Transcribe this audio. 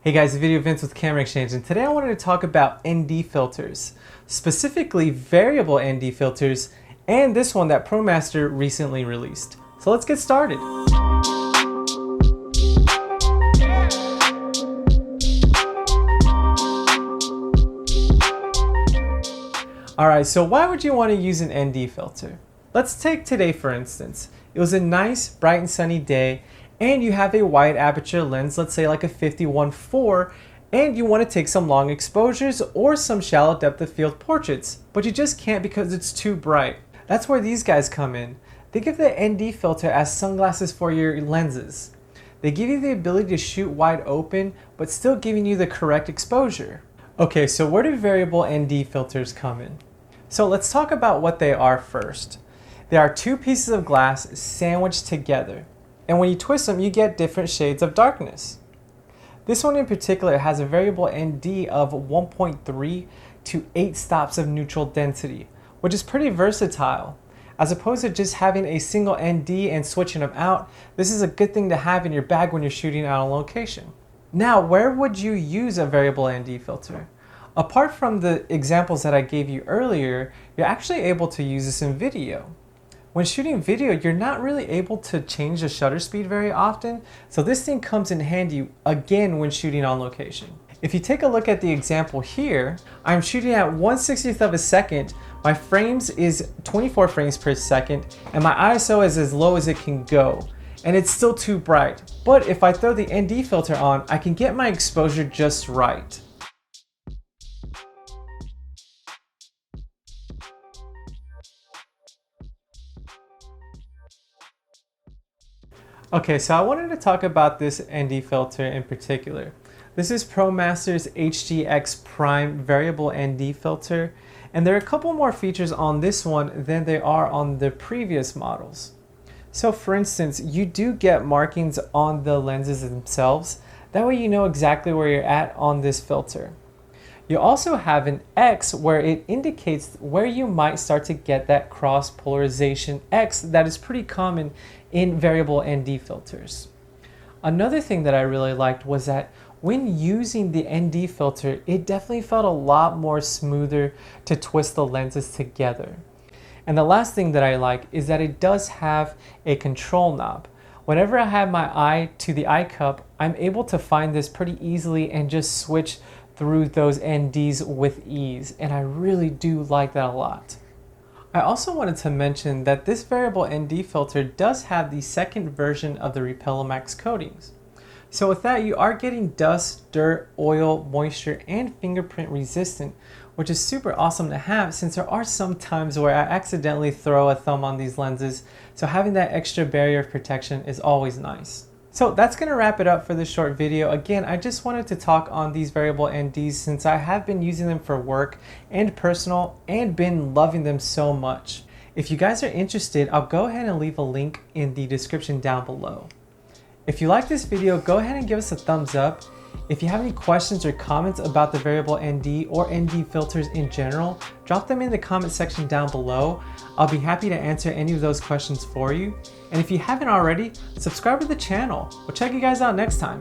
Hey guys, Video Vince with Camera Exchange, and today I wanted to talk about ND filters, specifically variable ND filters, and this one that ProMaster recently released. So let's get started. Alright, so why would you want to use an ND filter? Let's take today for instance. It was a nice, bright and sunny day, and you have a wide aperture lens, let's say like a 51.4, and you want to take some long exposures or some shallow depth of field portraits, but you just can't because it's too bright. That's where these guys come in. Think of the ND filter as sunglasses for your lenses. They give you the ability to shoot wide open, but still giving you the correct exposure. Okay, so where do variable ND filters come in? So let's talk about what they are first. They are two pieces of glass sandwiched together, and when you twist them, you get different shades of darkness. This one in particular has a variable ND of 1.3 to 8 stops of neutral density, which is pretty versatile. As opposed to just having a single ND and switching them out, this is a good thing to have in your bag when you're shooting out on location. Now, where would you use a variable ND filter? Apart from the examples that I gave you earlier, you're actually able to use this in video. When shooting video, you're not really able to change the shutter speed very often, so this thing comes in handy again when shooting on location. If you take a look at the example here, I'm shooting at 1/60th of a second, my frames is 24 frames per second, and my ISO is as low as it can go, and it's still too bright. But if I throw the ND filter on, I can get my exposure just right. Okay, so I wanted to talk about this ND filter in particular. This is ProMaster's HGX Prime Variable ND filter, and there are a couple more features on this one than there are on the previous models. So for instance, you do get markings on the lenses themselves. That way you know exactly where you're at on this filter. You also have an X where it indicates where you might start to get that cross polarization X that is pretty common in variable ND filters. Another thing that I really liked was that when using the ND filter, it definitely felt a lot more smoother to twist the lenses together. And the last thing that I like is that it does have a control knob. Whenever I have my eye to the eye cup, I'm able to find this pretty easily and just switch through those NDs with ease, and I really do like that a lot. I also wanted to mention that this variable ND filter does have the second version of the Repellomax coatings. So with that, you are getting dust, dirt, oil, moisture, and fingerprint resistant, which is super awesome to have since there are some times where I accidentally throw a thumb on these lenses, so having that extra barrier of protection is always nice. So that's going to wrap it up for this short video. Again, I just wanted to talk on these variable NDs since I have been using them for work and personal and been loving them so much. If you guys are interested, I'll go ahead and leave a link in the description down below. If you like this video, go ahead and give us a thumbs up. If you have any questions or comments about the variable ND or ND filters in general, drop them in the comment section down below. I'll be happy to answer any of those questions for you. And if you haven't already, subscribe to the channel. We'll check you guys out next time.